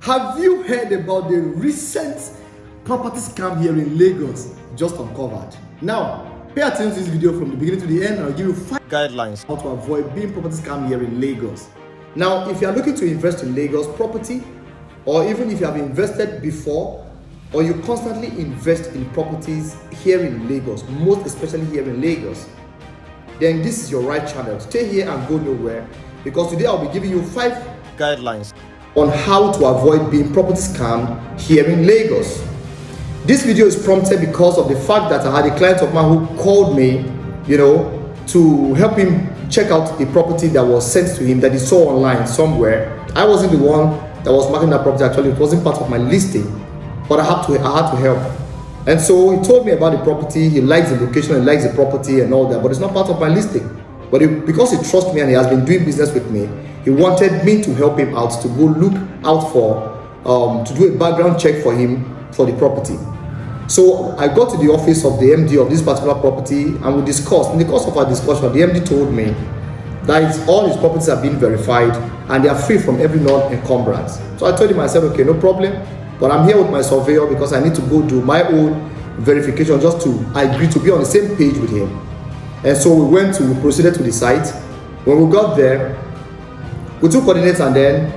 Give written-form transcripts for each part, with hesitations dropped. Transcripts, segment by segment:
Have you heard about the recent property scam here in Lagos? Just uncovered. Now, pay attention to this video from the beginning to the end, and I'll give you 5 guidelines how to avoid being property scam here in Lagos. Now, if you are looking to invest in Lagos property, or even if you have invested before, or you constantly invest in properties here in Lagos, most especially here in Lagos, then this is your right channel. Stay here and go nowhere, because today I'll be giving you 5 guidelines on how to avoid being property scammed here in Lagos. This video is prompted because of the fact that I had a client of mine who called me, to help him check out a property that was sent to him that he saw online somewhere. I wasn't the one that was marketing that property. Actually, it wasn't part of my listing, but I had to help. And so he told me about the property. He likes the location, he likes the property and all that, but it's not part of my listing. But because he trusts me and he has been doing business with me, he wanted me to help him out, to go look out for, to do a background check for him for the property. So I got to the office of the MD of this particular property, and we discussed. In the course of our discussion, the MD told me that all his properties have been verified and they are free from every non-encumbrance. So I told him, I said, okay, no problem, but I'm here with my surveyor because I need to go do my own verification just to agree to be on the same page with him. And so we proceeded to the site. When we got there, we took coordinates and then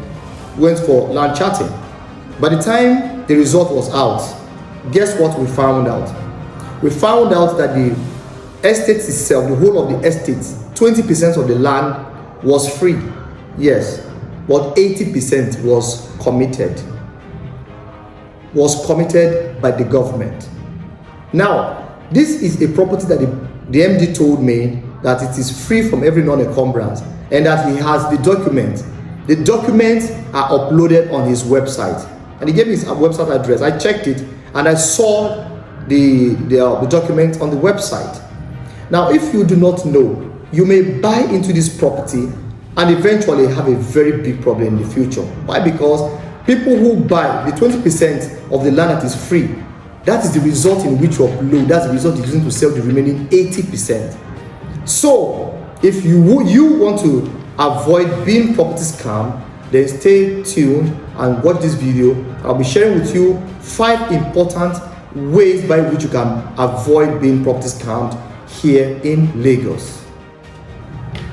went for land charting. By the time the result was out, guess what we found out? We found out that the estate itself, the whole of the estate, 20% of the land was free, yes, but 80% was committed by the government. Now, this is a property that the MD told me that it is free from every non-encumbrance and that he has the documents. The documents are uploaded on his website, and he gave me his website address. I checked it and I saw the document on the website. Now, if you do not know, you may buy into this property and eventually have a very big problem in the future. Why? Because people who buy the 20% of the land that is free, that is the result in which you upload. That's the result you're using to sell the remaining 80%. So, if you want to avoid being property scam, then stay tuned and watch this video. I'll be sharing with you 5 important ways by which you can avoid being property scammed here in Lagos.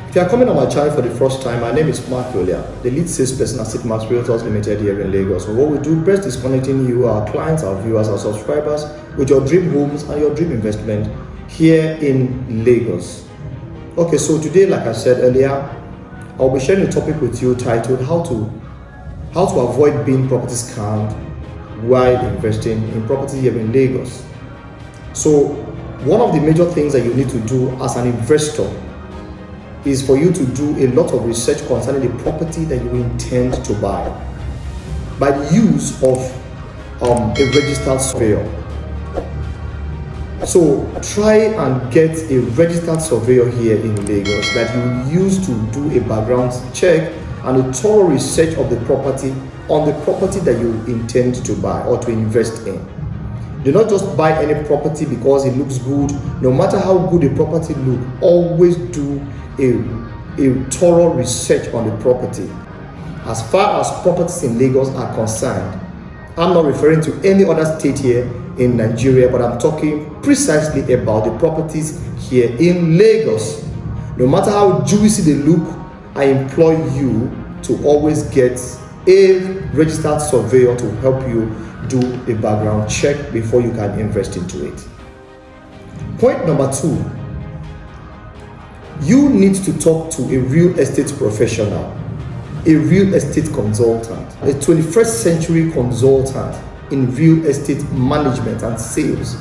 If you are coming on my channel for the first time, my name is Mark, the lead salesperson at Sigma's Realtors Limited here in Lagos. So what we do best is connecting you, our clients, our viewers, our subscribers, with your dream homes and your dream investment here in Lagos. Okay, so today, like I said earlier, I'll be sharing a topic with you titled how to avoid being property scammed while investing in property here in Lagos. So one of the major things that you need to do as an investor is for you to do a lot of research concerning the property that you intend to buy by the use of a registered surveyor. So try and get a registered surveyor here in Lagos that you will use to do a background check and a thorough research of the property on the property that you intend to buy or to invest in. Do not just buy any property because it looks good. No matter how good a property looks, always do a thorough research on the property. As far as properties in Lagos are concerned, I'm not referring to any other state here in Nigeria, but I'm talking precisely about the properties here in Lagos. No matter how juicy they look, I implore you to always get a registered surveyor to help you do a background check before you can invest into it. Point number 2, you need to talk to a real estate professional, a real estate consultant, a 21st century consultant in real estate management and sales.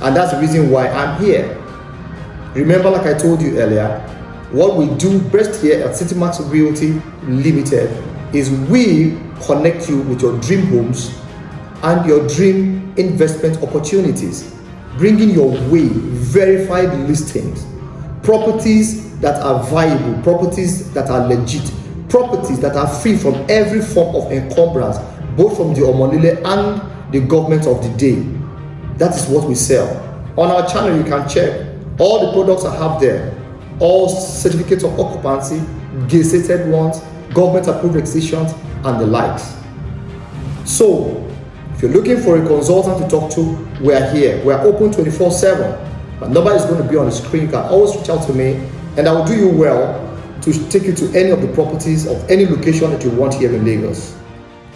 And that's the reason why I'm here. Remember, like I told you earlier, what we do best here at Citymax Realty Limited is we connect you with your dream homes and your dream investment opportunities, bringing your way verified listings, properties that are viable, properties that are legit, properties that are free from every form of encumbrance, both from the Omonile and the government of the day. That is what we sell. On our channel, you can check all the products I have there, all certificates of occupancy, gazetted ones, government approved requisitions, and the likes. So if you're looking for a consultant to talk to, we're here. We're open 24/7. My number is going to be on the screen. You can always reach out to me, and I will do you well to take you to any of the properties of any location that you want here in Lagos.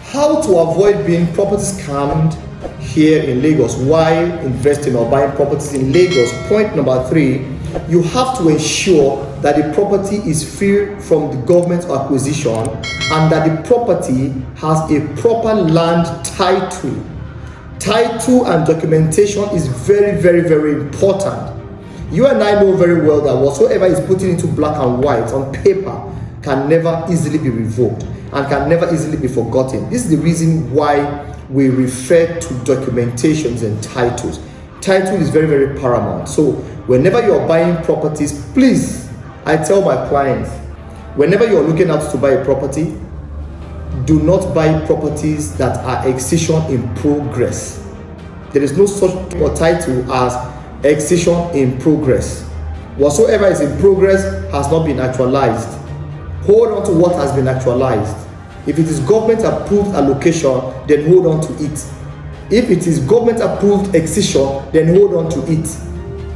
How to avoid being property scammed here in Lagos while investing or buying properties in Lagos. Point number 3, you have to ensure that the property is free from the government acquisition and that the property has a proper land title. Title and documentation is very, very, very important. You and I know very well that whatsoever is put into black and white on paper can never easily be revoked and can never easily be forgotten. This is the reason why we refer to documentations and titles. Title is very, very paramount. So whenever you're buying properties, please, I tell my clients, whenever you're looking out to buy a property, do not buy properties that are excision in progress. There is no such title as excision in progress. Whatsoever is in progress has not been actualized. Hold on to what has been actualized. If it is government approved allocation, then hold on to it. If it is government approved excision, then hold on to it.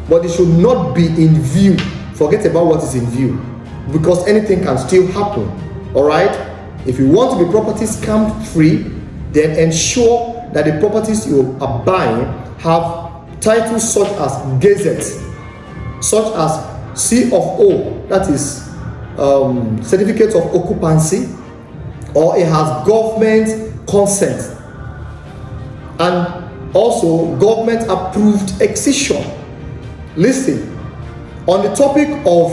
But it should not be in view. Forget about what is in view, because anything can still happen. All right? If you want to be property scam free, then ensure that the properties you are buying have titles such as gazette, such as C of O, that is certificate of occupancy, or it has government consent, and also government approved excision. Listen, on the topic of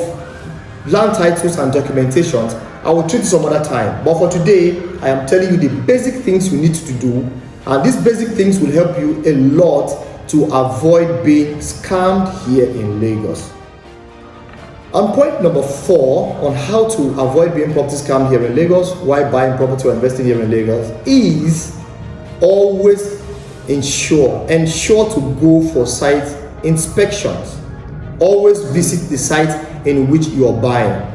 land titles and documentations, I will treat it some other time, but for today I am telling you the basic things you need to do, and these basic things will help you a lot to avoid being scammed here in Lagos. And point number 4 on how to avoid being property scammed here in Lagos while buying property or investing here in Lagos is always ensure to go for site inspections. Always visit the site in which you are buying.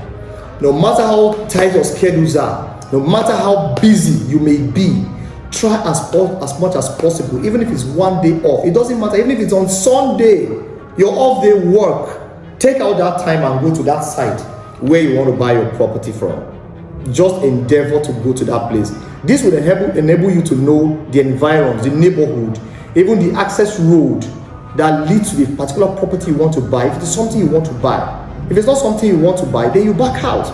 No matter how tight your schedules are, no matter how busy you may be, try as much as possible, even if it's one day off. It doesn't matter, even if it's on Sunday, your off day work, take out that time and go to that site where you want to buy your property from. Just endeavor to go to that place. This will enable you to know the environment, the neighborhood, even the access road that leads to the particular property you want to buy. If it is something you want to buy, if it's not something you want to buy, then you back out.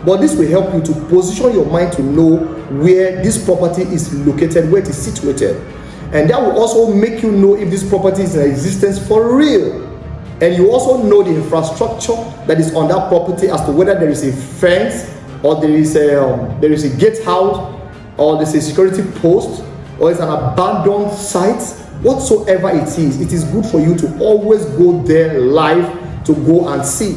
But this will help you to position your mind to know where this property is located, where it is situated. And that will also make you know if this property is in existence for real. And you also know the infrastructure that is on that property as to whether there is a fence, or there is a gatehouse, or there's a security post, or it's an abandoned site. Whatsoever it is good for you to always go there live to go and see.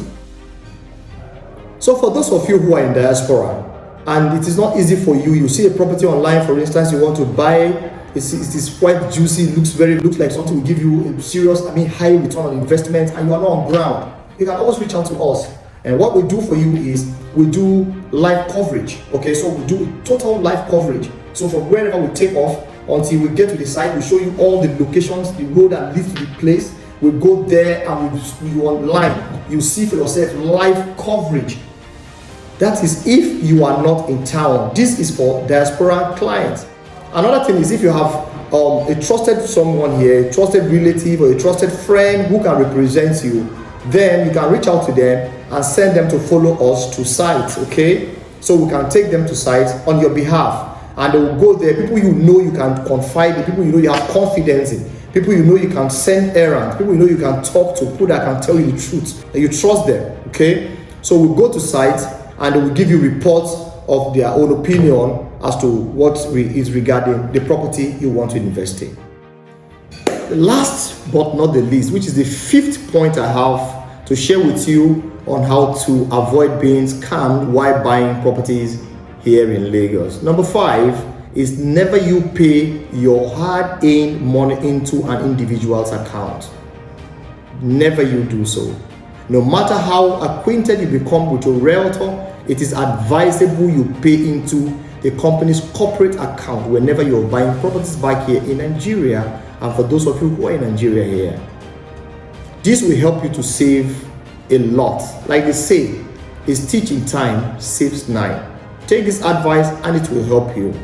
So for those of you who are in diaspora and it is not easy for you, you see a property online, for instance, you want to buy, it is quite juicy, looks like something will give you a serious, high return on investment, and you are not on ground, you can always reach out to us. And what we do for you is we do live coverage. Okay, so we do total live coverage. So from wherever we take off until we get to the site, we show you all the locations, the road that leads to the place. We go there and we online. You see for yourself live coverage. That is if you are not in town. This is for diaspora clients. Another thing is if you have a trusted someone here, a trusted relative or a trusted friend who can represent you, then you can reach out to them and send them to follow us to site. Okay, so we can take them to site on your behalf, and they will go there. People you know you can confide in, people you know you have confidence in, people you know you can send errands, people you know you can talk to, people that can tell you the truth, and you trust them. Okay, so we'll go to site and they will give you reports of their own opinion as to what is regarding the property you want to invest in. The last but not the least, which is the 5th point I have to share with you on how to avoid being scammed while buying properties here in Lagos. Number 5 is never you pay your hard-earned money into an individual's account. Never you do so. No matter how acquainted you become with your realtor, it is advisable you pay into the company's corporate account whenever you're buying properties back here in Nigeria, and for those of you who are in Nigeria here. This will help you to save a lot. Like they say, is teaching time saves 9. Take this advice and it will help you.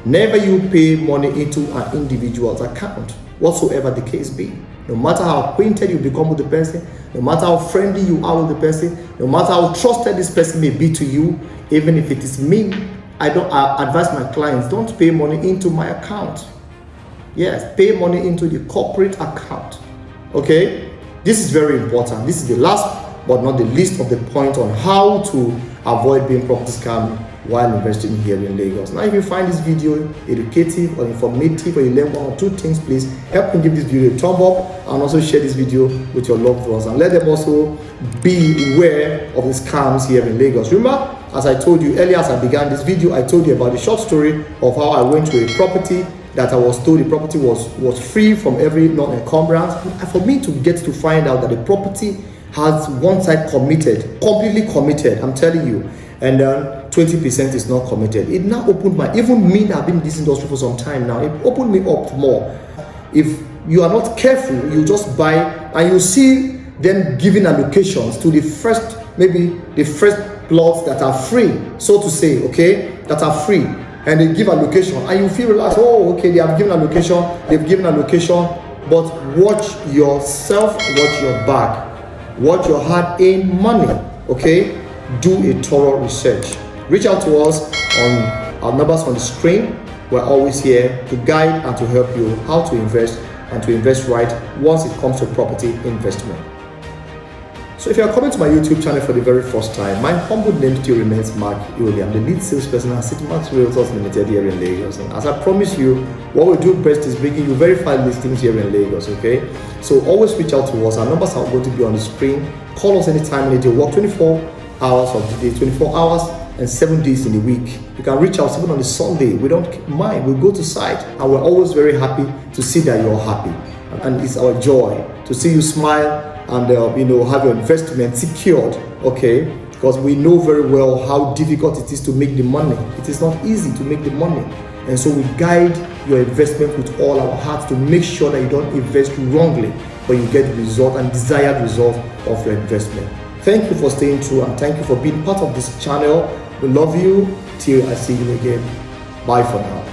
Never you pay money into an individual's account, whatsoever the case be. No matter how acquainted you become with the person, no matter how friendly you are with the person, no matter how trusted this person may be to you, even if it is me, I advise my clients, don't pay money into my account. Yes, pay money into the corporate account. Okay? This is very important. This is the last but not the least of the point on how to avoid being property scammed while investing here in Lagos. Now, if you find this video educative or informative, or you learn one or two things, please help me give this video a thumb up, and also share this video with your loved ones, and let them also be aware of the scams here in Lagos. Remember, as I told you earlier, as I began this video, I told you about the short story of how I went to a property that I was told the property was free from every non-encumbrance. For me to get to find out that the property has one side committed, completely committed, I'm telling you, and 20% is not committed. It now opened my, even me that have been in this industry for some time now, it opened me up more. If you are not careful, you just buy and you see them giving allocations to the first, maybe the first plots that are free, so to say, okay, that are free, and they give allocation, and you feel relaxed. Oh, okay, they have given allocation, but watch yourself, watch your back, watch your hard-earned money. Okay, do a thorough research. Reach out to us on our numbers on the screen. We're always here to guide and to help you how to invest, and to invest right once it comes to property investment. So if you are coming to my YouTube channel for the very first time, my humble name still remains Mark Iole. I'm the lead salesperson at Citimax Realtors Limited here in Lagos. And as I promised you, what we do best is bringing you verified listings here in Lagos, okay? So always reach out to us. Our numbers are going to be on the screen. Call us anytime in the day. Work 24 hours of the day, 24 hours and 7 days in the week. You can reach out even on the Sunday. We don't mind. We go to site, and we're always very happy to see that you're happy. And it's our joy to see you smile and have your investment secured, okay? Because we know very well how difficult it is to make the money. It is not easy to make the money, and so we guide your investment with all our hearts to make sure that you don't invest wrongly, but you get the result and desired result of your investment. Thank you for staying true, and thank you for being part of this channel. We love you till I see you again. Bye for now.